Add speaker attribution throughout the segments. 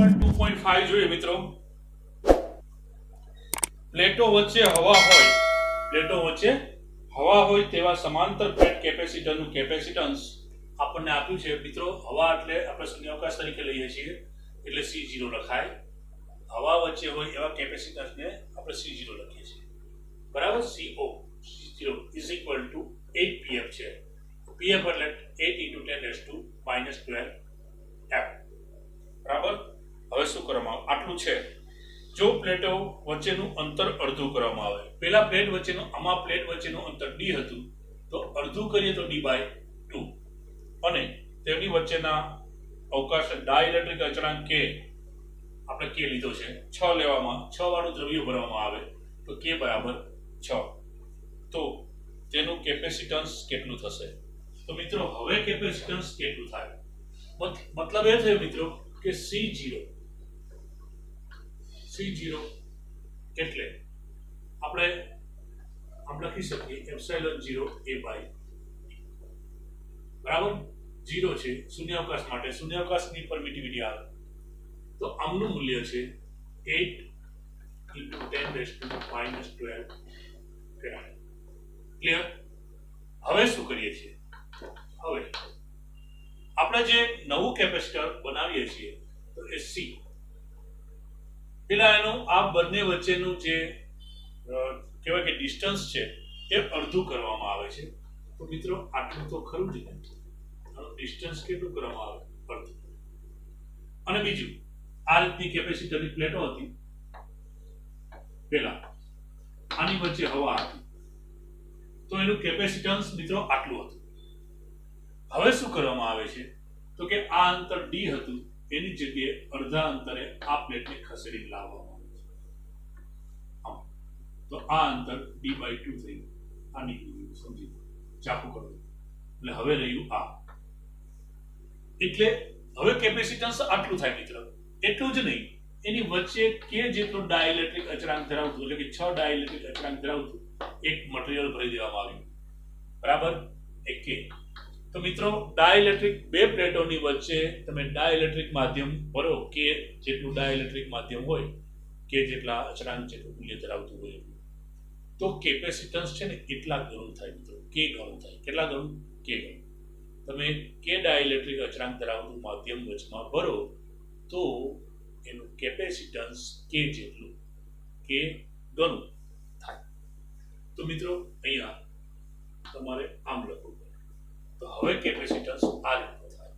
Speaker 1: 2.5 જોઈએ મિત્રો. પ્લેટો વચ્ચે હવા હોય તેવા સમાંતર પ્લેટ કેપેસિટરનું કેપેસિટન્સ આપણને આપ્યું છે મિત્રો. હવા એટલે આપણે શૂન્યાવકાશ તરીકે લઈએ છીએ એટલે C0 લખાય. હવા વચ્ચે હોય એવા કેપેસિટન્સને આપણે C0 લખીએ છીએ, બરાબર. C0 is equal to 8 pf છે. pf એટલે 8 × 10⁻12 f, બરાબર. હવે શું કરવામાં આવે? આટલું છે. જો પ્લેટો વચ્ચેનું અંતર અડધું કરવામાં આવે, પેલા પ્લેટ વચ્ચેનું આમાં પ્લેટ વચ્ચેનું અંતર d હતું તો અડધું કરીએ તો d/2 અને તેની વચ્ચેના અવકાશ ડાઇલેક્ટ્રિક અચળાંક k આપણે k લીધો છે 6 લેવામાં, 6 વાળું દ્રવ્ય ભરવામાં આવે તો k બરાબર 6. તો તેનું કેપેસિટન્સ કેટલું થશે? તો મિત્રો હવે કેપેસિટન્સ કેટલું થાય? મતલબ એ થયો મિત્રો કે C0 એટલે આપણે આમ લખી શકીએ ε0 a/d, બરાબર. 0 છે શૂન્યાવકાશ માટે, શૂન્યાવકાશની પરમિટિવિટી આવે તો આમનું મૂલ્ય છે 8 × 10⁻12 ફેરાડ. ક્લિયર? હવે શું કરીએ છીએ? હવે આપણે જે નવું કેપેસિટર બનાવીએ છીએ તો એ C, પેલા એનું આ બંને વચ્ચેનું જે કહેવાય કે ડિસ્ટન્સ છે એ અડધું કરવામાં આવે છે. તો મિત્રો આટલું તો ખરું જ ને, આનું ડિસ્ટન્સ કેટલું કરવામાં આવે? અડધું. અને બીજું, આ રીતની કેપેસિટરની પ્લેટો હતી પેલા, આની વચ્ચે હવા હતી તો એનું કેપેસિટન્સ મિત્રો આટલું હતું. હવે શું કરવામાં આવે છે તો કે આ અંતર d હતું એની જગ્યાએ અડધા અંતરે આ પ્લેટને ખસેડીને લાવવામાં આવે છે. તો આ અંતર d/2 થયું. આ નીકળી ગયું, સમજી ચાકુ કરો એટલે હવે રહ્યું આ. એટલે હવે કેપેસિટન્સ આટલું થાય મિત્રો. એટલું જ નહીં, એની વચ્ચે k જેટલો ડાઇલેક્ટ્રિક અચળાંક ધરાવતું એટલે કે 6 ડાઇલેક્ટ્રિક અચળાંક ધરાવતું એક મટીરીયલ ભરી દેવામાં આવ્યું, બરાબર. એક k. તો મિત્રો ડાઇલેક્ટ્રિક બે પ્લેટોની વચ્ચે તમે ડાઇલેક્ટ્રિક માધ્યમ ભરો, k જેટલું ડાઇલેક્ટ્રિક માધ્યમ હોય, k જેટલા અચળાંક જેટલું મૂલ્ય ધરાવતું હોય, તો કેપેસિટન્સ છે ને એટલા ગણું થાય મિત્રો. k ગણું થાય. કેટલા ગણું? k ગણું. તમે k ડાઇલેક્ટ્રિક અચળાંક ધરાવતું માધ્યમ વચમાં ભરો તો એનું કેપેસિટન્સ k જેટલું, k ગણું થાય. તો મિત્રો અહીંયા તમારે આમ લખવું પડે. તો હવે કેપેસિટન્સ આ રીતનું થાય.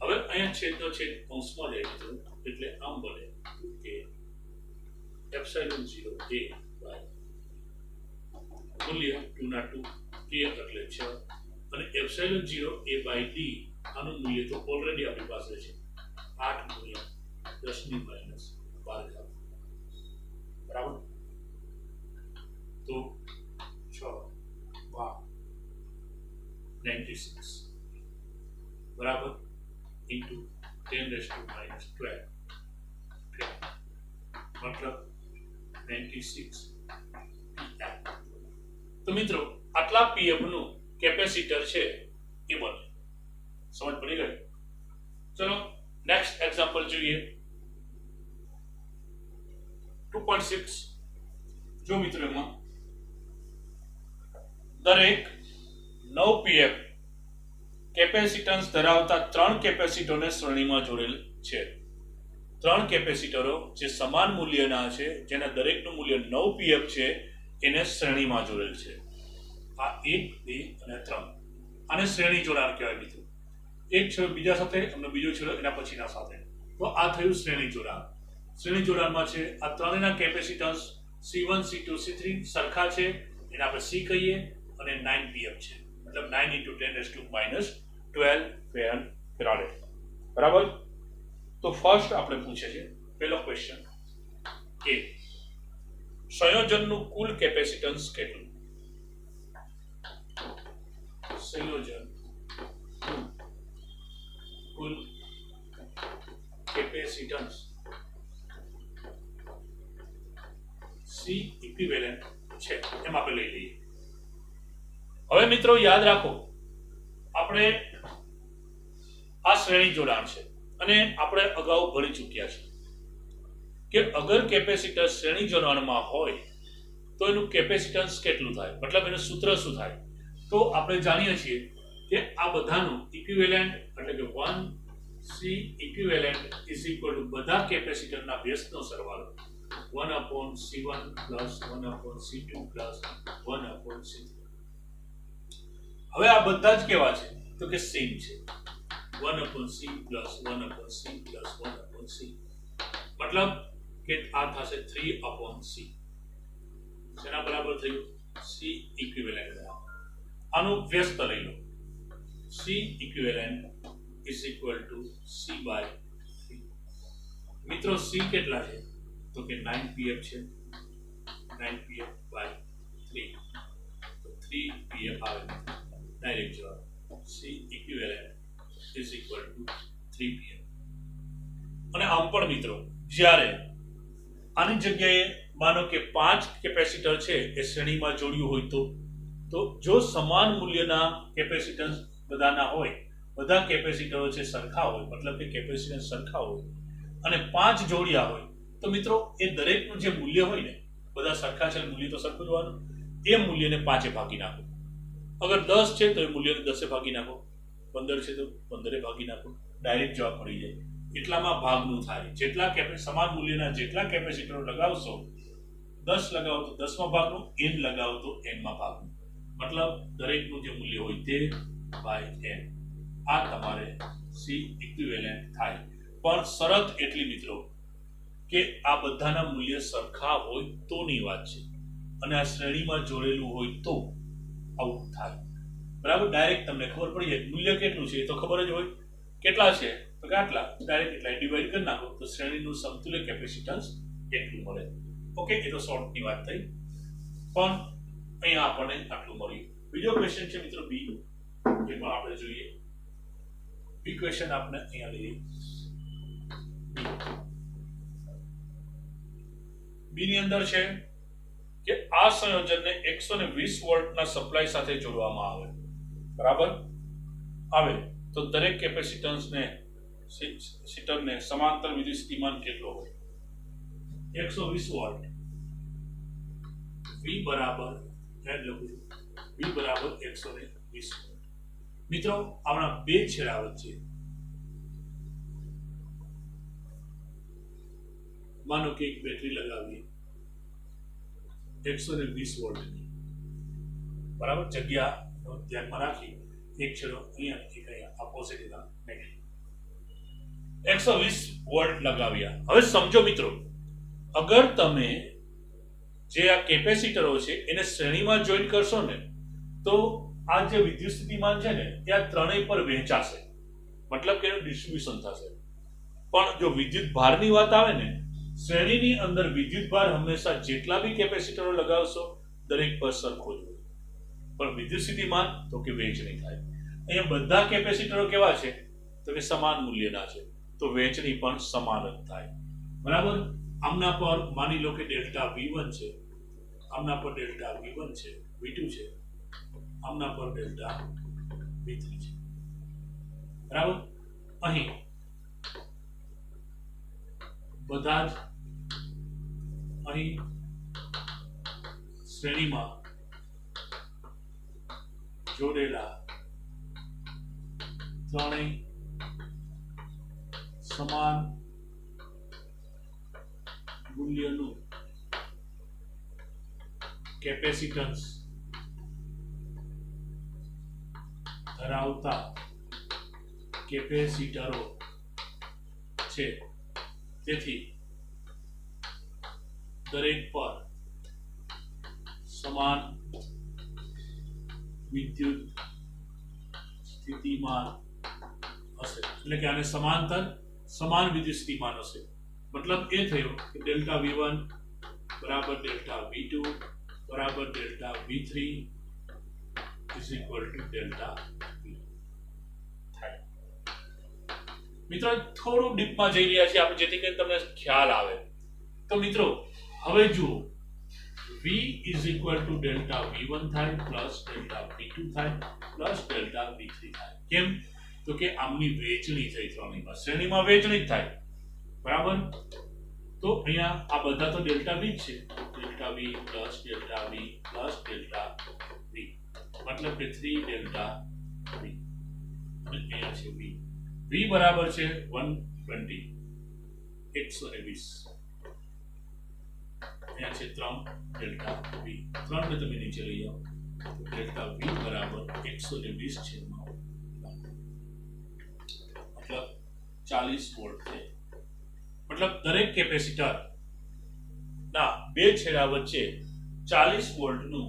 Speaker 1: હવે અહીંયા છેદનો છેદ કૌંસમાં જાય મિત્રો, એટલે આમ બને કે ε0 a/ મૂલ્ય 2 k એટલે 6 અને ε0 a/d આનું મૂલ્ય તો ઓલરેડી આપણી પાસે છે 8 × 10⁻12, બરાબર. તો 6 96 બરાબર ઇન્ટુ 10⁻12 મતલબ 96 pf. તો મિત્રો આટલા pf નું કેપેસિટર છે એ બને. સમજ પડી ગઈ? ચલો નેક્સ્ટ એક્ઝામ્પલ જોઈએ. 2.6 જો મિત્રો એમાં દરેક 9 pf કેપેસિટન્સ ધરાવતા 3 કેપેસિટરને શ્રેણીમાં જોડેલ છે. 3 કેપેસિટરો જે સમાન મૂલ્યના છે, જેના દરેકનું મૂલ્ય 9 pf છે, એને શ્રેણીમાં જોડેલ છે. આ 1 2 અને 3. આને શ્રેણી જોડાણ કહેવાય મિત્રો. એક છેડો બીજા સાથે અને બીજો છેડો એના પછીના સાથે. તો આ થયું શ્રેણી જોડાણ. શ્રેણી જોડાણમાં છે આ ત્રણેયના કેપેસિટન્સ C1 C2 C3 સરખા છે, એને આપણે C કહીએ અને 9 pf છે, મતલબ 9 × 10⁻12 ફેરાડ, બરાબર. તો ફર્સ્ટ આપણે પૂછે છે પહેલો ક્વેશ્ચન કે સંયોજનનું કુલ કેપેસિટન્સ કેટલું? સંયોજન કુલ કેપેસિટન્સ C ઇક્વિવેલન્ટ છે એમ આપણે લઈ લઈએ. હવે મિત્રો યાદ રાખો, આપણે આ શ્રેણી જોડાણ છે અને આપણે અગાઉ ભણી ચૂક્યા છીએ કે અગર કેપેસિટર શ્રેણી જોડાણમાં હોય તો એનું કેપેસિટન્સ કેટલું થાય, મતલબ એનું સૂત્ર શું થાય. તો આપણે જાણીએ છીએ કે આ બધાનું ઇક્વિવેલન્ટ એટલે કે 1C equivalent is equal two બધા કેપેસિટરના વ્યસ્તનો સરવાળો 1/C1 plus 1/C2 plus 1/C3. હવે આ બધા જ કેવા છે તો કે સેમ છે 1/C plus 1/C plus 1/C, મતલબ કે આ થશે 3/C. શેના બરાબર થયું? C equivalent. આનું વ્યસ્ત લઈ લો. C equivalent is equal to C by 3. મિત્રો C કેટલા છે તો કે 9pf છે. 9pf બાય 3 તો 3pf આવે. ડાયરેક્ટ જવાબ C equivalent is equal two 3pf. અને આમ પણ મિત્રો જ્યારે આની જગ્યાએ માનો કે 5 કેપેસિટર છે એ શ્રેણીમાં જોડ્યું હોય તો જો સમાન મૂલ્યના કેપેસિટન્સ બધાના હોય, બધા કેપેસિટરો છે સરખા હોય, મતલબ કે કેપેસિટન્સ સરખા હોય અને 5 જોડ્યા હોય તો મિત્રો એ દરેકનું જે મૂલ્ય હોય ને, બધા સરખા છે મૂલ્ય તો સરખું જ હોવાનું, એ મૂલ્યને 5 ભાગી નાખો. અગર 10 છે તો એ મૂલ્યને 10 ભાગી નાખો, 15 છે તો 15 ભાગી નાખો, ડાયરેક્ટ જવાબ મળી જાય. એટલામાં ભાગનું થાય. જેટલા સમાન મૂલ્યના જેટલા કેપેસિટરો લગાવશો, 10 લગાવો તો 10માં ભાગનું, n લગાવો તો n માં ભાગનું, મતલબ દરેકનું જે મૂલ્ય હોય તે બાય n. આ તમારે C ઇક્વિવેલન્ટ થાય. પણ શરત એટલી મિત્રો કે આ બધાના મૂલ્ય સરખા હોય તોની વાત છે, અને આ શ્રેણીમાં જોડેલું હોય તો આવું થાય. બરાબર? ડાયરેક્ટ તમને ખબર પડી જાય મૂલ્ય કેટલું છે એ તો ખબર જ હોય. કેટલા છે તો કે આટલા, ડાયરેક્ટ એટલા ડિવાઈડ કરી નાખો તો શ્રેણીનું સમતુલ્ય કેપેસિટન્સ એટલું મળે. ઓકે, એ તો શોર્ટની વાત થઈ, પણ અહીંયા આપણને આટલું મળ્યું. બીજો ક્વેશ્ચન છે મિત્રો બી, જેમાં આપણે જોઈએ બી ક્વેશ્ચન આપણે અહીંયા લઈએ. બી ની અંદર છે કે આ સંયોજનને 120 વોલ્ટના સપ્લાય સાથે જોડવામાં આવે. બરાબર? આવે તો દરેક કેપેસિટન્સને સીટરને સમાંતર વિદ્યુત સ્થિતિમાન કેટલો હોય? 120 વોલ્ટ. V બરાબર V બરાબર 120 વોલ્ટ. મિત્રો આપણા બે છેડા વચ્ચે માનો કે એક બેટરી લગાવીએ 120 વોલ્ટની, બરાબર? જગ્યા ધ્યાનમાં રાખી એક છેડો અહીંયા એક અહીંયા, આ પોઝિટિવ આ નેગેટિવ. 120 વોલ્ટ લગાવ્યા. હવે સમજો મિત્રો, અગર તમે જે આ કેપેસિટરો છે એને શ્રેણીમાં જોઈન કરશો ને તો આ જે વિદ્યુત સ્થિતિમાન છે ને એ આ ત્રણેય પર વહેંચાશે, મતલબ કે એનું ડિસ્ટ્રીબ્યુશન થશે. પણ જો વિદ્યુત ભારની વાત આવે ને, શ્રેણીની અંદર વિદ્યુત ભાર હંમેશા જેટલા બી કેપેસિટરો લગાવશો દરેક પર સરખો જ હોય, પણ વિદ્યુત સ્થિતિમાન તો કે વહેંચણી થાય. અહીંયા બધા કેપેસિટરો કેવા છે તો કે સમાન મૂલ્યના છે, તો વહેંચણી પણ સમાન જ થાય. બરાબર? આમના પર માની લો કે ડેલ્ટા V1 છે, આમના પર ડેલ્ટા V1 છે, V2 છે, આમના પર ડેલ્ટા V3 છે. બરાબર? અહીં બધા જ અહીં શ્રેણીમાં જોડેલા ત્રણેય સમાન મૂલ્યનું કેપેસિટન્સ ધરાવતા કેપેસિટરો છે. તેથી દરેક પર સમાન વિદ્યુત સ્થિતિમાન હશે, એટલે કે આને સમાંતર સમાન વિદ્યુત સ્થિતિમાન હશે. મતલબ એ થયો કે ડેલ્ટા V1 બરાબર ડેલ્ટા V2 બરાબર delta V3 is equal to delta V થાય. મિત્રો થોડું ડીપમાં જઈ રહ્યા છીએ આપણે, જેથી કરીને તમને ખ્યાલ આવે. તો મિત્રો હવે જુઓ, V is equal to delta V1 થાય પ્લસ ડેલ્ટા V2 થાય પ્લસ ડેલ્ટા V3 થાય. કેમ? તો કે આમની વહેંચણી થઈ ત્રણેયમાં, શ્રેણીમાં વહેંચણી જ થાય, બરાબર. તો અહીંયા આ બધા તો ડેલ્ટા V છે, delta V plus delta V plus delta V, મતલબ કે 3 ડેલ્ટા V, અને અહીંયા છે V. V બરાબર છે 120, 120. અહીંયા છે 3 ડેલ્ટા V, 3 ને તમે નીચે લઈ જાઓ તો ડેલ્ટા V બરાબર 120 છે, મતલબ 40 વોલ્ટ છે. મતલબ દરેક કેપેસિટર ના બે છેડા વચ્ચે 40 વોલ્ટનું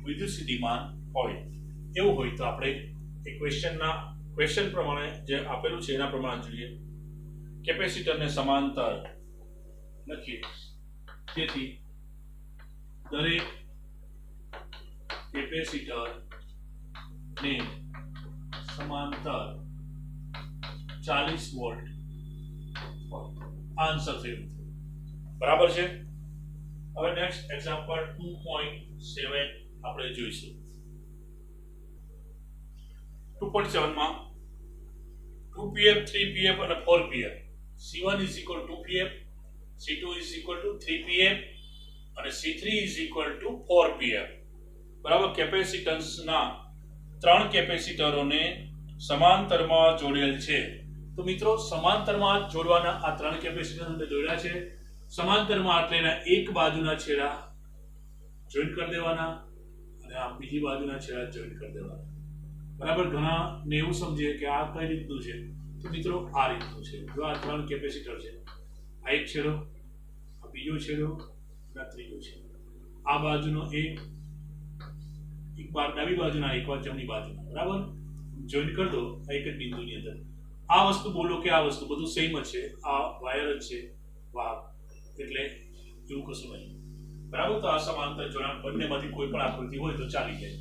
Speaker 1: વિદ્યુત સ્થિતિમાન હોય. એવું હોય તો આપણે એક ક્વેશ્ચન પ્રમાણે જે આપેલું છે એના પ્રમાણે જોઈએ. કેપેસિટરને સમાંતર લખીએ, તેથી દરેક કેપેસિટર ને સમાંતર 40 વોલ્ટ આન્સર થયું, બરાબર છે. હવે નેક્સ્ટ એક્ઝામ્પલ 2.7 આપણે જોઈશું. 2.7 માં 2pf 3pf અને 4pf, C1 is equal to 2pf, C2 is equal to 3pf અને C3 is equal to 4pf, બરાબર. કેપેસિટન્સના ત્રણ કેપેસિટરોને સમાંતરમાં જોડેલ છે. તો મિત્રો સમાંતરમાં જોડવાના આ ત્રણ કેપેસિટરને જોડ્યા છે. સમાંતરમાં એટલે એના એક બાજુના છેડા જોઈન્ટ કરી દેવાના અને આ બીજી બાજુના છેડા જોઈન્ટ કરી દેવાના, બરાબર. ઘણા ને એવું સમજે કે આ કઈ રીતનું છે, તો મિત્રો આ રીતનું છે. જો આ ત્રણ કેપેસિટર છે, આ એક છેડો, આ બીજો છેડો, આ ત્રીજો છેડો, આ બાજુનો એક બાર ડાબી બાજુના, એક વાર જમણી બાજુના, બરાબર. જોઈન્ટ કરી દો એક જ બિંદુની અંદર. આ વસ્તુ બોલો કે આ વસ્તુ બધું સેમ જ છે, આ વાયર જ છે, વાહક, એટલે એવું કશું નહીં, બરાબર. તો આ સમાંતર જોડાણ બંનેમાંથી કોઈ પણ આકૃતિ હોય તો ચાલી જાય.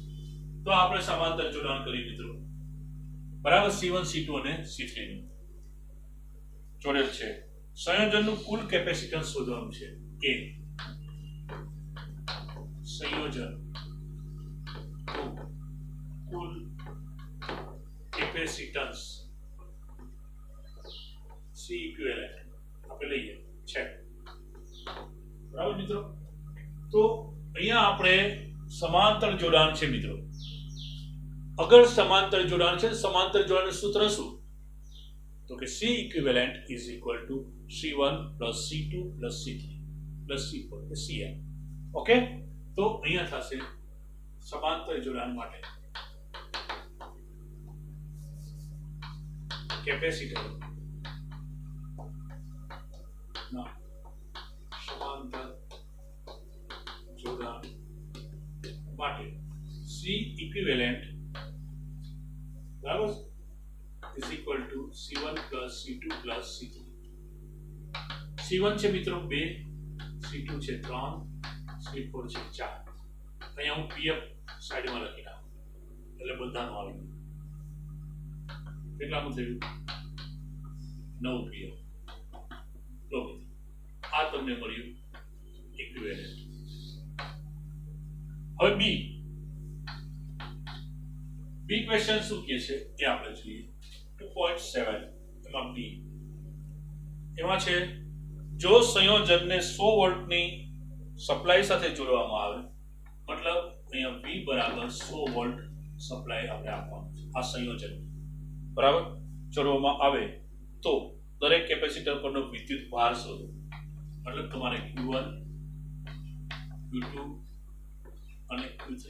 Speaker 1: તો આપણે સમાંતર જોડાણ કરીએ મિત્રો, બરાબર. C1 C2 અને C3 નું જોડેલ છે. સંયોજનનું કુલ કેપેસિટન્સ શોધવાનું છે. એ સંયોજન કુલ કેપેસિટન્સ C ઇક્વિવેલેન્ટ આપણે લઈએ છે, બરાબર મિત્રો. તો અહીંયા આપણે સમાંતર જોડાણ છે મિત્રો. અગર સમાંતર જોડાણ છે, સમાંતર જોડાણનું સૂત્ર શું? તો કે C equivalent is equal to C1 plus C2 plus C3 plus C4 કે Cn. ઓકે, તો અહીંયા થશે સમાંતર જોડાણ માટે કેપેસિટર ના સમાંતર જોડાણ માટે C equivalent બરાબર is equal to C1 plus C2 plus C3. C1 છે મિત્રો 2, C2 છે 3, C4 છે 4. અહીંયા હું PF સાઈડમાં લખી નાખું એટલે બધાનું આવી ગયું. કેટલાનું થયું? 9 PF. તો આ તમને મળ્યું ઇક્વિવેલેન્ટ. હવે બી ક્વેશ્ચન શું કહે છે એ આપણે જોઈએ. 2.7 એમાં બી એમાં છે જો સંયોજનને 100 વોલ્ટની સપ્લાય સાથે જોડવામાં આવે, મતલબ અહીંયા V બરાબર 100 વોલ્ટ સપ્લાય આપણે આપવાનું છે. આ સંયોજન બરાબર જોડવામાં આવે તો દરેક કેપેસિટર પરનો વિદ્યુત ભાર શોધો. મતલબ તમારે Q1 Q2 અને Q3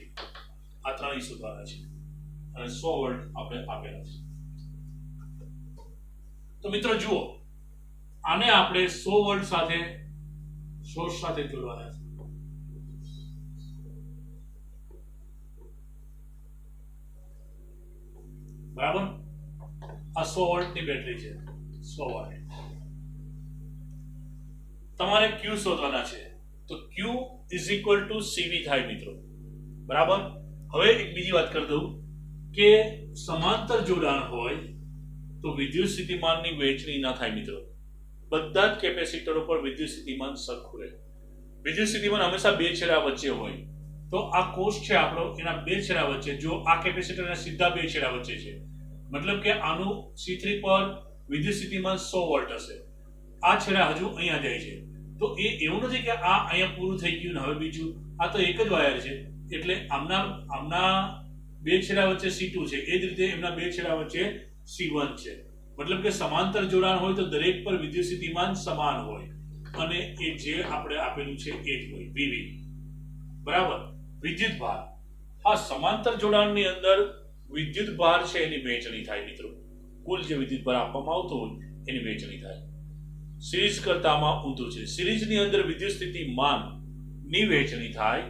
Speaker 1: આ ત્રણેય શોધવાના છે અને 100 વોલ્ટ આપણે આપેલા છે. તો મિત્રો જુઓ, આને આપણે 100 વોલ્ટ સાથે સોર્સ સાથે જોડવાના છે. બરાબર, આ 100 વોલ્ટની બેટરી છે, 100 વોલ્ટ. તમારે Q શોધવાના છે, તો Q is equal to CV થાય મિત્રો, બરાબર. હવે એક બીજી વાત કરી દઉં કે સમાંતર જોડાણ હોય તો વિદ્યુત સ્થિતિમાનની વહેંચણી ના થાય મિત્રો. બધા જ કેપેસિટરો પર વિદ્યુત સ્થિતિમાન સરખું રહે. વિદ્યુત સ્થિતિમાન હંમેશા બે છેડા વચ્ચે હોય. તો આ કોષ છે આપણો, એના બે છેડા વચ્ચે, જો આ કેપેસિટરના સીધા બે છેડા વચ્ચે છે मतलब કે આનું C3 પર વિદ્યુત સ્થિતિમાન 100 વોલ્ટ હશે, આ છેડા હજુ અહીંયા જાય છે, તો એ એવું નથી કે આ અહીંયા પૂરું થઈ ગયું ને હવે બીજું, આ તો એક જ વાયર છે, એટલે આમના બે છેડા વચ્ચે C2 છે, એ જ રીતે એમના બે છેડા વચ્ચે C1 છે, મતલબ કે સમાંતર જોડાણ હોય તો દરેક પર વિદ્યુત સ્થિતિમાન સમાન હોય અને એ જે આપણે આપેલું છે એ જ હોય VV, બરાબર. વિદ્યુત ભાર, હા, સમાંતર જોડાણની અંદર વિદ્યુત ભાર છે એની વહેંચણી થાય મિત્રો, કુલ જે વિદ્યુત ભાર આપવામાં આવતો હોય એની વહેંચણી થાય. સિરીઝ કરતામાં ઊંધું છે, સિરીઝની અંદર વિદ્યુત સ્થિતિમાન ની વહેંચણી થાય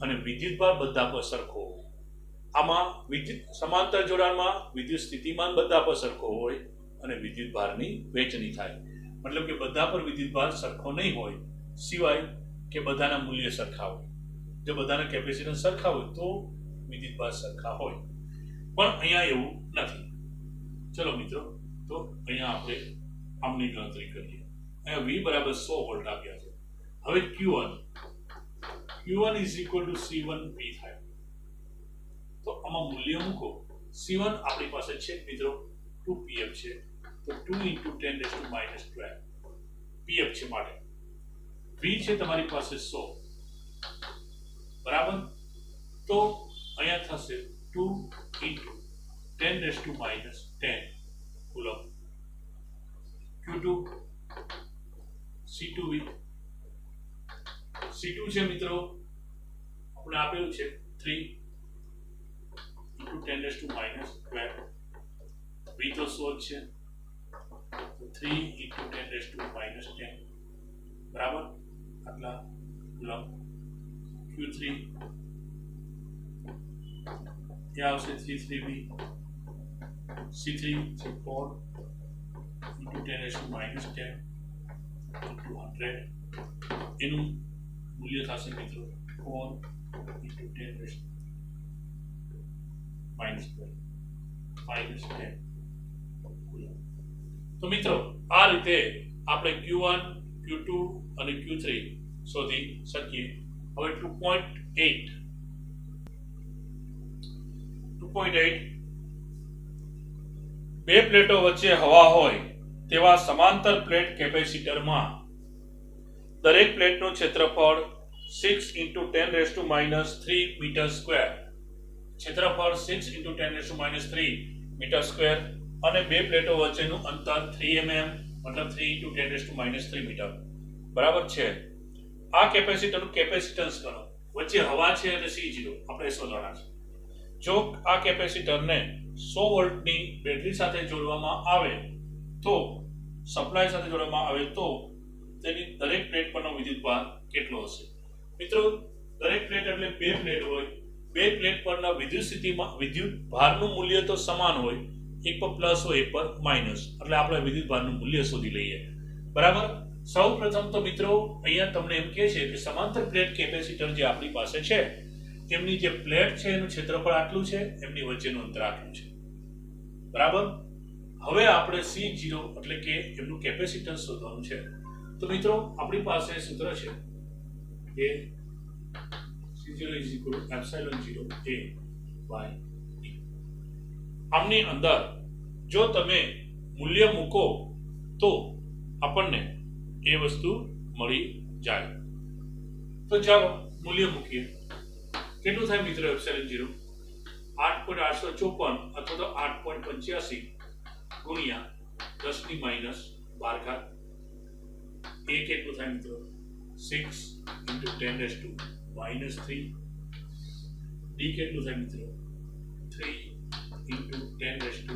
Speaker 1: અને વિદ્યુત ભાર બધા પર સરખો હોય. આમાં સમાંતર જોડાણમાં વિદ્યુત સ્થિતિમાન બધા પર સરખો હોય અને વિદ્યુત ભારની વહેંચણી થાય, મતલબ કે બધા પર વિદ્યુત ભાર સરખો નહીં હોય, સિવાય કે બધાના મૂલ્ય સરખા હોય. જો બધાના કેપેસિટન્સ સરખા હોય તો વિદ્યુત ભાર સરખા હોય, પણ અહીંયા એવું નથી. ચલો મિત્રો, તો અહીંયા આપણે આમની ગણતરી કરીએ. અહીંયા V બરાબર 100 વોલ્ટ આપ્યા છે. હવે Q1 is equal to C1V થાય, તો આમાં મૂલ્ય મૂકો. C1 આપણી પાસે છે મિત્રો 2 pF છે, તો 2 × 10⁻12 pF છે માટે. V છે તમારી પાસે 100, બરાબર, તો અહીંયા થશે 2 × 10⁻10 કુલમ. Q2 C2V છે મિત્રો, આપણે આપેલું છે 3 × 10⁻12, V તો 100 છે, તો 3 × 10⁻10 બરાબર આટલા કુલમ. Q3 ત્યાં આવશે 33V, C3 છે 4 × 10⁻10 × 100, એનું મૂલ્ય થશે મિત્રો 4 × 10⁻12 કુલમ. તો મિત્રો આ રીતે આપણે Q1, Q2 અને Q3 શોધી શકીએ. હવે 2.8 બે પ્લેટો વચ્ચે હવા હોય તેવા સમાંતર પ્લેટ કેપેસિટરમાં દરેક પ્લેટનું ક્ષેત્રફળ 6 × 10⁻³ મીટર સ્ક્વેર, ક્ષેત્રફળ 6 × 10⁻³ મીટર સ્ક્વેર અને બે પ્લેટો વચ્ચેનું અંતર 3 mm, મતલબ 3 × 10⁻³ મીટર બરાબર છે. આ કેપેસિટરનું કેપેસિટન્સ ગણો. વચ્ચે હવા છે એટલે C0 આપણે શોધવાના છે. જો આ કેપેસિટરને 100 વોલ્ટની બેટરી સાથે જોડવામાં આવે તો, સપ્લાય સાથે જોડવામાં આવે તો તેની દરેક પ્લેટ પરનો વિદ્યુત ભાર કેટલો હશે? મિત્રો દરેક પ્લેટ એટલે બે પ્લેટ હોય, બે પ્લેટ પરના વિદ્યુત ભારનું મૂલ્ય તો સમાન હોય, એક પર પ્લસ હોય એક પર માઇનસ, એટલે આપણે વિદ્યુત ભારનું મૂલ્ય શોધી લઈએ. બરાબર. સૌ પ્રથમ તો મિત્રો અહીંયા તમને એમ કહે છે કે સમાંતર પ્લેટ કેપેસિટર જે આપણી પાસે છે એમની જે પ્લેટ છે એનું ક્ષેત્રફળ આટલું છે, એમની વચ્ચેનું અંતર આટલું છે, બરાબર. હવે આપણે C0 એટલે કે એમનું કેપેસિટન્સ શોધવાનું છે. તો મિત્રો આપણી પાસે સૂત્ર છે કે C0 = ε0 A/d. આમની અંદર જો તમે મૂલ્ય મૂકો તો આપણને એ વસ્તુ મળી જાય. તો ચાલો મૂલ્ય મૂકીએ. કેટલું થાય મિત્રો ε0? 8.854 અથવા તો 8.85 ગુણ્યા 10⁻12. એ કેટલું થાય મિત્રો? 6 × 10⁻³ ડી કેટલું થાય મિત્રો? 3 × 10⁻³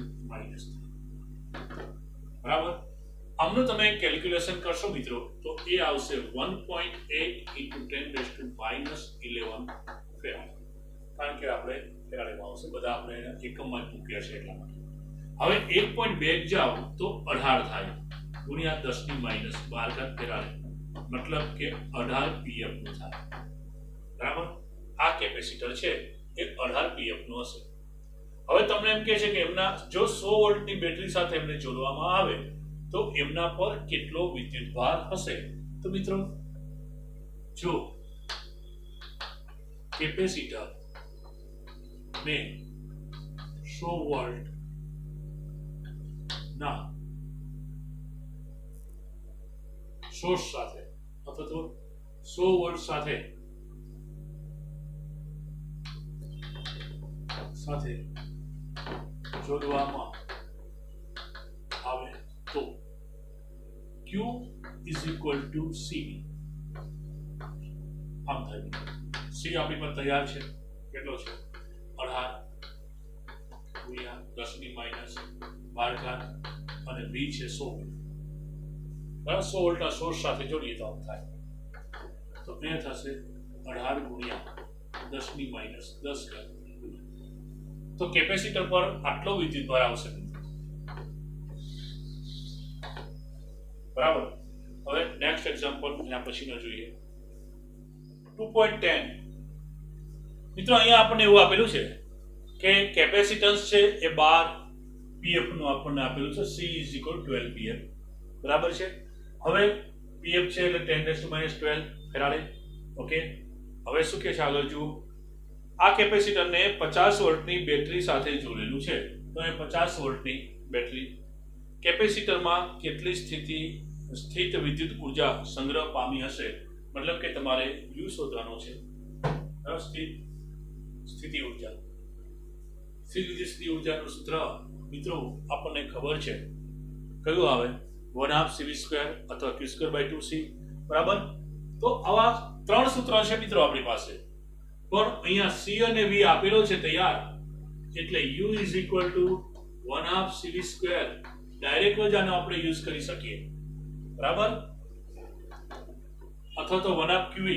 Speaker 1: બરાબર. આમનું તમે કેલ્ક્યુલેશન કરશો મિત્રો તો એ આવશે 1.8 × 10⁻11 ફેરાડ, કારણ કે આપણે ફેરાડમાં આવશે, બધા આપણે એકમમાં જ મૂક્યા છે એટલા માટે. હવે 1.2 જાવ તો 18 થાય ગુણ્યા 10⁻12 ફેરાડ, મતલબ કે 18 pf નું થાય, બરાબર. આ કેપેસિટર છે એ 18 pf નું હશે. હવે તમને એમ કહે છે કે એમના જો 100 વોલ્ટની બેટરી સાથે એમને જોડવામાં આવે તો એમના પર કેટલો વિદ્યુત ભાર હશે? તો મિત્રો જો કેપેસિટર ને 100 વોલ્ટ ના સોર્સ સાથે અથવા તો 100 વોલ્ટ સાથે જોડવામાં આવે તો Q is equal to CV. આમ થાય. C આપણી પર તૈયાર છે. કેટલો છે? 18 ગુણ્યા 10 ની માઈનસ 12 ઘાત અને V છે 100. બરાબર 100 વોલ્ટના સોર્સ સાથે જોડીએ તો આમ થાય. તો એ થશે 18 ગુણ્યા 10 ની માઈનસ 10 ઘાત. તો કેપેસિટર પર આટલો વિદ્યુતભાર આવશે. બરાબર. હવે નેક્સ્ટ એક્ઝામ્પલ એના પછીનો જોઈએ. 2.10 મિત્રો અહીંયા આપણને એવું આપેલું છે કે કેપેસિટન્સ છે એ 12 pf નું આપણને આપેલું છે. C is equal to 12 pf. બરાબર છે. હવે pf છે એટલે 10⁻12 ફેરાડે. ઓકે. હવે શું કે છે આગળ જુઓ. આ કેપેસિટરને 50 વોલ્ટની બેટરી સાથે જોડેલું છે. તો એ 50 વોલ્ટની બેટરી કેપેસિટરમાં કેટલી સ્થિત વિદ્યુત ઉર્જા સંગ્રહ પામી હશે. મતલબ કે તમારે U શોધવાનો છે. સ્થિતિ ઉર્જા. સ્થિતિ ઉર્જાનું સૂત્ર મિત્રો આપણને ખબર છે. કયું આવે? 1/2 CV² અથવા Q²/2C. બરાબર. તો આવા ત્રણ સૂત્રો છે મિત્રો આપણી પાસે. પણ અહીંયા C અને V આપેલો છે તૈયાર. એટલે U is equal to 1/2 CV². Direct જ આનો આપણે યુઝ કરી શકીએ. બરાબર. અથવા તો 1/2 QE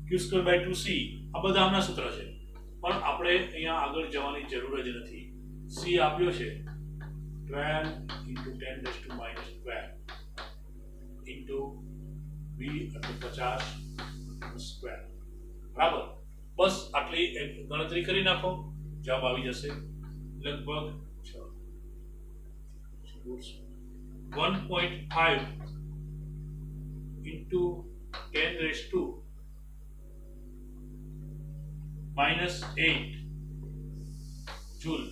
Speaker 1: Q²/2C. આ બધા આમના સૂત્ર છે. પણ આપણે અહીંયા આગળ જવાની જરૂર જ નથી. C આપ્યો છે 12 × 10⁻12 into V એટલે 50 સ્ક્વેર. બરાબર. બસ આટલી ગણતરી કરી નાખો. જવાબ આવી જશે લગભગ 1.5 into 10⁻⁸ જૂલ.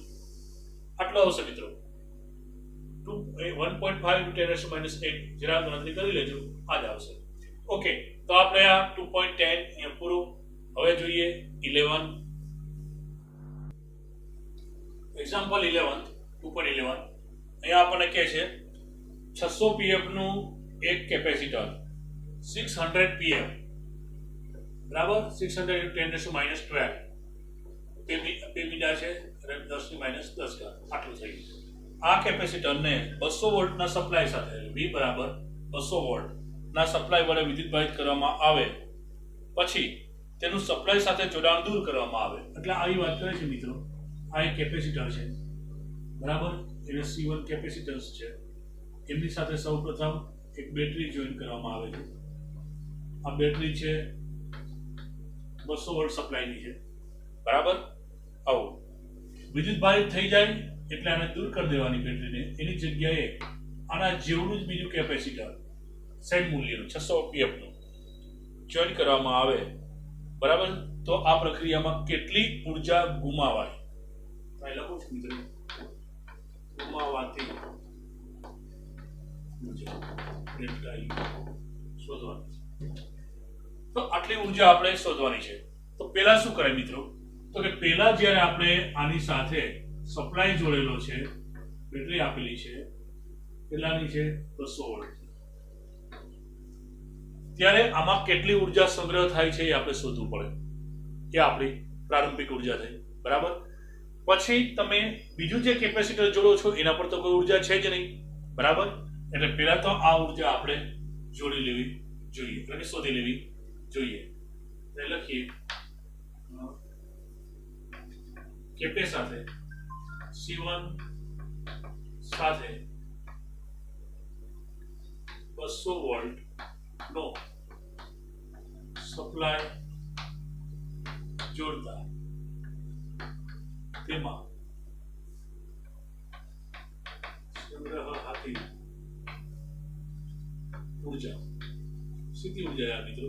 Speaker 1: આટલો આવશે મિત્રો. 1.5 into 10⁻⁸ જરા ગણતરી કરી લેજો. આ જ આવશે. ઓકે. તો આપણે આ 2.10 અહીંયા પૂરું. હવે જોઈએ 11. એક્ઝામ્પલ 11 2.11. અહીંયા આપણને કહે છે 600 pf નું એક કેપેસિટર 600 pf. બરાબર. 600 × 10⁻12 બે મીટર છે અને 10⁻10 ઘાત. આટલું થઈ ગયું. આ કેપેસિટરને 200 વોલ્ટના સપ્લાય સાથે V બરાબર 200 વોલ્ટ ના સપ્લાય વડે વિદ્યુતભારિત કરવામાં આવે પછી તેનું સપ્લાય સાથે જોડાણ દૂર કરવામાં આવે. એટલે આવી વાત કરે છે મિત્રો. આ એક કેપેસિટર છે. બરાબર. એને C1 કેપેસિટન્સ છે. એમની સાથે સૌપ્રથમ એક બેટરી જોઈન કરવામાં આવે છે. આ બેટરી છે 200 વોલ્ટ સપ્લાયની છે. બરાબર. આવો વિદ્યુતભારિત થઈ જાય એટલે આને દૂર કરી દેવાની બેટરીને. એની જગ્યાએ આના જેવડું જ બીજું કેપેસિટર સેમ મૂલ્યનું 600 pf નું જોઈન કરવામાં આવે. બરાબર. તો આ પ્રક્રિયામાં કેટલી ઉર્જા ગુમાવાય? અહીં લખું છું મિત્રો. ગુમાવાતી ઉર્જા ડેલ્ટા U શોધવાની. તો આટલી ઉર્જા આપણે શોધવાની છે. તો પહેલા શું કરાય મિત્રો? તો કે પહેલા જ્યારે આપણે આની સાથે સપ્લાય જોડેલો છે, બેટરી આપેલી છે, કેટલાની છે? 200 વોલ્ટ. ત્યારે આમાં કેટલી ઉર્જા સંગ્રહ થાય છે એ આપણે શોધવું પડે. એ આપણી પ્રારંભિક ઉર્જા થઈ. બરાબર. પછી તમે બીજું જે કેપેસિટર જોડો છો એના પર તો કોઈ ઉર્જા છે જ નહીં. બરાબર. એટલે પહેલા તો આ ઉર્જા આપણે જોડી લેવી જોઈએ, એટલે કે શોધી લેવી જોઈએ. એટલે લખીએ કેપે સાથે C1 સાથે 200 વોલ્ટ નો સપ્લાય જોડતા તેમાં સંગ્રહાતી ઉર્જા સ્થિતિ ઉર્જા યાર મિત્રો.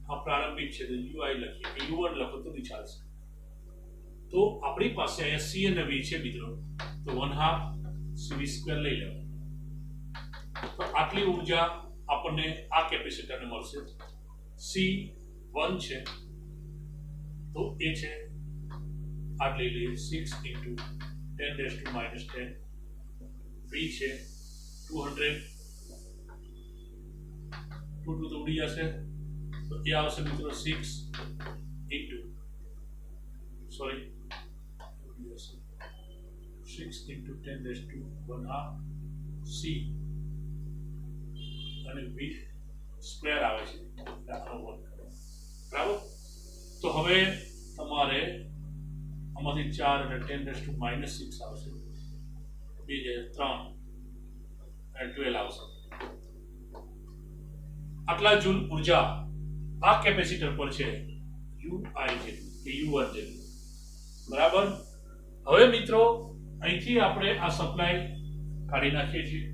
Speaker 1: આ પ્રારંભિક છે તો UI લખીએ કે U1 લખો તો બી ચાલશે. તો આપણી પાસે અહીંયા C અને V છે મિત્રો. તો 1/2 સીવી સ્ક્વેર લઈ લેવાનું. તો આટલી ઉર્જા આપણને આ કેપેસિટરને મળશે. C1 છે તો એ છે આટલી લઈએ 6 × 10⁻⁻10. V છે 200, 2 તો ઉડી જશે તો એ આવશે મિત્રો 6 × 10⁻1/2 C અને V સ્ક્વેર આવે છે બરાબર. તો હવે તમારે આમાંથી 4 અને 10⁻6 આવશે, 2 3 અને 12 આવશે. આટલા જૂલ ઉર્જા આ કેપેસિટર પર છે UI જેટલું કે U1 જેટલું બરાબર. હવે મિત્રો અહીંથી આપણે આ સપ્લાય કાઢી નાખીએ છીએ,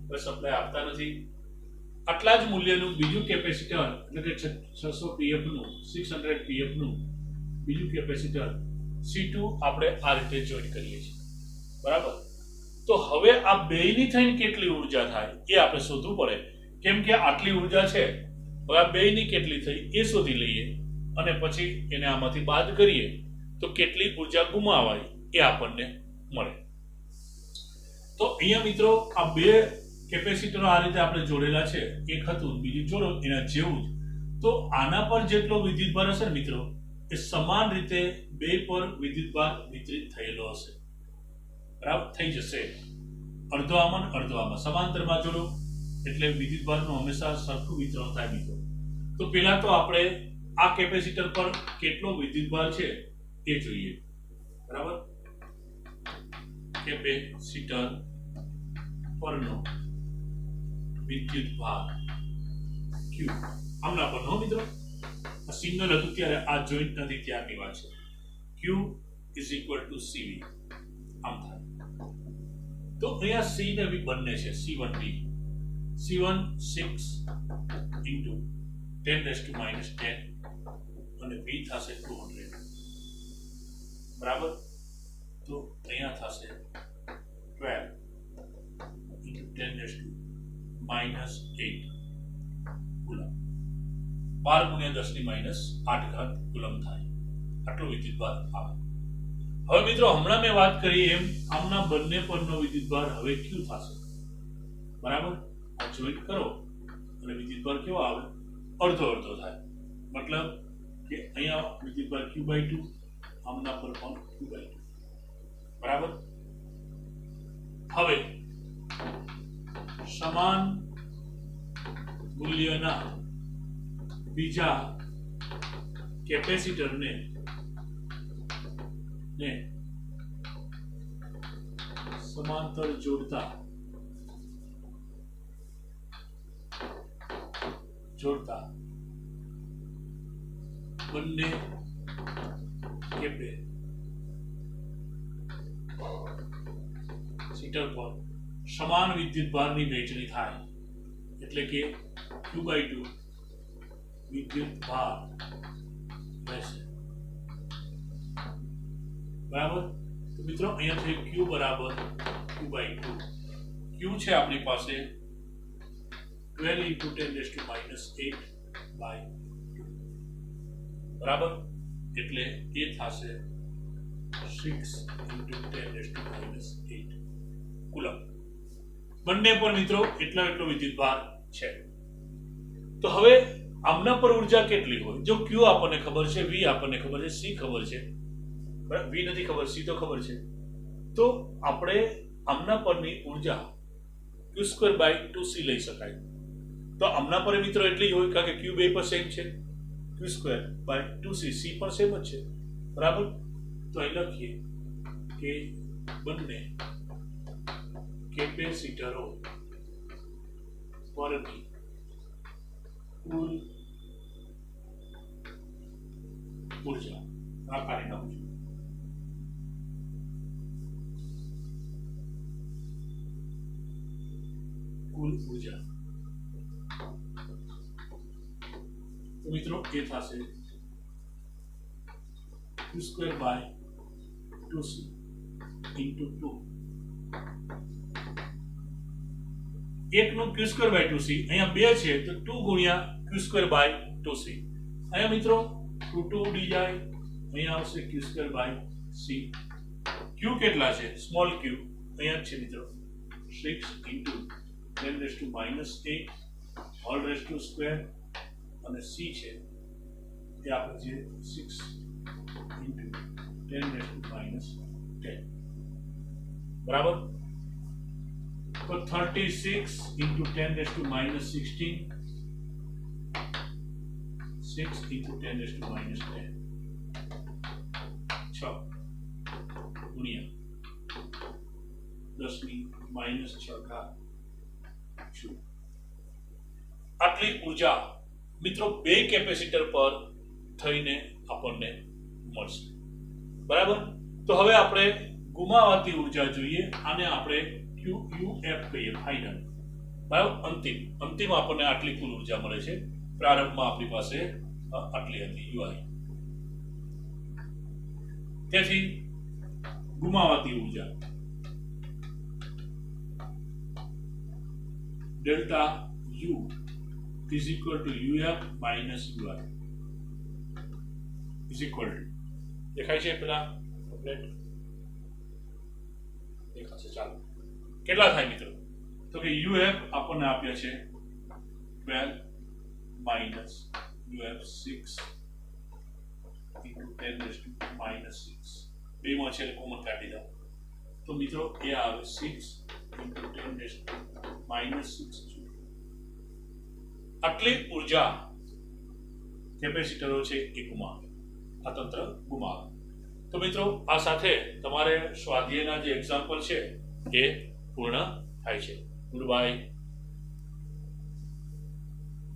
Speaker 1: હવે સપ્લાય આપતા નથી. આટલા જ મૂલ્યનું બીજું કેપેસિટર એટલે કે 600 pf નું 600 pf નું બીજું કેપેસિટર C2 આપણે આ રીતે જોઈન્ટ કરીએ છીએ બરાબર. તો હવે આ બેયની થઈને કેટલી ઉર્જા થાય એ આપણે શોધવું પડે, કેમ કે આટલી ઉર્જા છે. હવે આ બેયની કેટલી થઈ એ શોધી લઈએ અને પછી એને આમાંથી બાદ કરીએ તો કેટલી ઉર્જા ગુમાવાય એ આપણને મળે. તો અહીંયા મિત્રો આ બે કેપેસિટરો આ રીતે આપણે જોડેલા છે, એક હતું બીજું જોડો એના જેવું જ. તો આના પર જેટલો વિદ્યુતભાર હશે ને મિત્રો એ સમાન રીતે બે પર વિદ્યુતભાર વિતરિત થયેલો હશે બરાબર. થઈ જશે અડધો આમાં અડધો આમાં સમાંતરમાં જોડો એટલે વિદ્યુતભારનું હંમેશા સરખું વિતરણ થાય મિત્રો. તો પહેલા તો આપણે આ કેપેસિટર પર કેટલો વિદ્યુતભાર છે એ જોઈએ બરાબર. કેપેસિટર પરનો વિદ્યુતભાર Q આમના પરનો મિત્રો. આ સિગ્નલ હતું ત્યારે આ જોઈન્ટ નથી ત્યારની વાત છે. Q = CV આમ થાય. તો અહીંયા C ને V બંને છે, C1V. C1 6 × 10⁻10 અને V થશે 200 બરાબર. તો અહીંયા થશે 12 × 10⁻8 કુલમ. 12 × 10⁻8 કુલમ થાય. આટલો વિદ્યુતભાર આવે. હવે મિત્રો હમણાં મેં વાત કરી એમ આમના બંને પરનો વિદ્યુતભાર હવે Q થશે બરાબર. આ જોઈન્ટ કરો અને વિદ્યુતભાર કેવો આવે? અડધો અડધો થાય. મતલબ કે અહીંયા વિદ્યુતભાર Q/2, આમના પર પણ Q/2 બરાબર. હવે સમાન મૂલ્યના બીજા કેપેસિટરને સમાંતર જોડતા બંને કેપેસિટર પર સમાન વિદ્યુતભારની વહેંચણી થાય એટલે કે Q/2 વિદ્યુતભાર રહેશે બરાબર. તો મિત્રો અહીંયા છે Q = Q/2. Q છે આપણી પાસે 12 × 10⁻8/2 બરાબર. એટલે એ થશે 6 × 10⁻8 કુલમ. બંને પર મિત્રો એટલો વિદ્યુતભાર છે. તો હવે આમના પર ઉર્જા કેટલી હોય? જો Q આપણને ખબર છે, V આપણને ખબર છે, C ખબર છે બરાબર. V નથી ખબર, C તો ખબર છે. તો આપણે આમના પરની ઉર્જા Q²/2C લઈ શકાય. તો આમના પર મિત્રો એટલી જ હોય કારણ કે Q બે પર સેમ છે, Q²/2C. C પણ સેમ જ છે બરાબર. તો અહીં લખીએ કે બંને કેપેસિટરો પરની કુલ ઉર્જા આ કાઢી નાખું છું. કુલ ઉર્જા તો મિત્રો એ થશે Q²/2C × 2 એકનું ક્યુ સ્ક્વેર બાય 2c, અહીંયા 2 છે તો 2 ગુણ્યા ક્યુ સ્ક્વેર બાય 2c. અહીંયા મિત્રો 2 ઉડી જાય, અહીંયા આવશે q square by c. Q કેટલા છે? સ્મોલ ક્યુ અહીંયા છે મિત્રો 6 into 10 raise to minus 8 whole raise to square, અને c છે એ આપણે જે 6 ઇન્ટુ 10 રેઝ ટુ માઇનસ 10, બરાબર. તો 36 into 10 raise to minus 16, 6 into 10 raise to minus 10, 6 ગુણ્યા 10 ની માઇનસ 6 ઘાત શું? આટલી ઉર્જા મિત્રો બે કેપેસિટર પર થઈને આપણને મળશે, બરાબર. તો હવે આપણે ગુમાવાતી ઉર્જા જોઈએ, આને આપણે QUF કહીએ, ફાઇનલ, બરાબર. અંતિમ આપણને આટલી કુલ ઉર્જા મળે છે. પ્રારંભમાં આપણી પાસે આટલી હતી UI. તેથી ગુમાવાતી ઉર્જા delta U is equal to UF minus UI is equal to, દેખાય છે પેલા કમ્પ્લીટ દેખાશે? ચાલો, કેટલા થાય મિત્રો? તો કે UF આપણને આપ્યા છે 12 minus UF 6 into 10 raised to minus 6, બેમાં છે કોમન કાઢી દો તો મિત્રો એ આવે 6 into 10 raised to minus 6. આટલી ઉર્જા કેપેસિટરો છે એ ગુમાવે, આ તંત્ર ગુમાવે. તો મિત્રો આ સાથે તમારે સ્વાધ્યાયના જે એક્ઝામ્પલ છે એ પૂર્ણ થાય છે. Good bye.